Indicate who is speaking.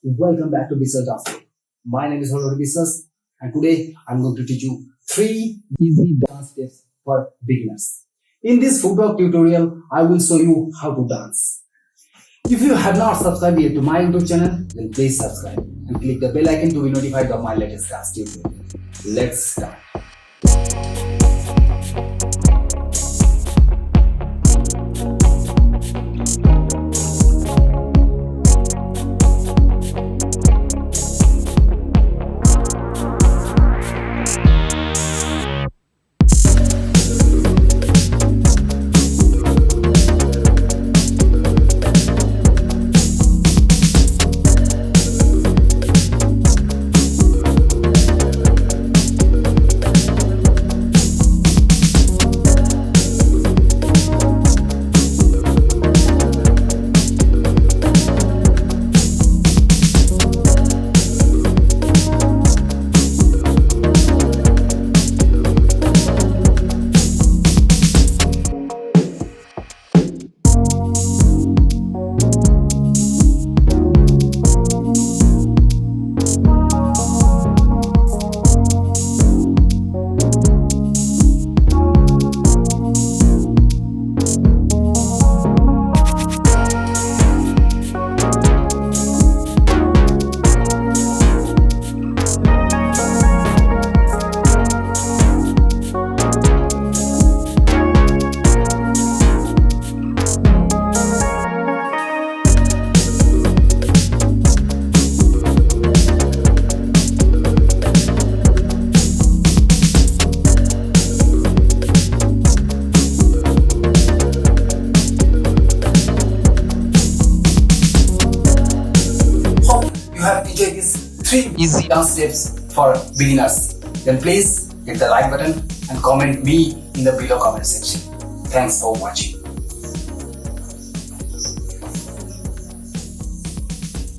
Speaker 1: Welcome back to Biswas Dancefloor. My name is Harahari Biswas, and today I'm going to teach you 3 easy dance steps for beginners. In this footwork tutorial, I will show you how to dance. If you have not subscribed yet to my YouTube channel, then please subscribe and click the bell icon to be notified of my latest dance tutorial. Let's start. You have enjoyed these 3 easy dance steps for beginners. Then please hit the like button and comment me in the below comment section. Thanks for watching.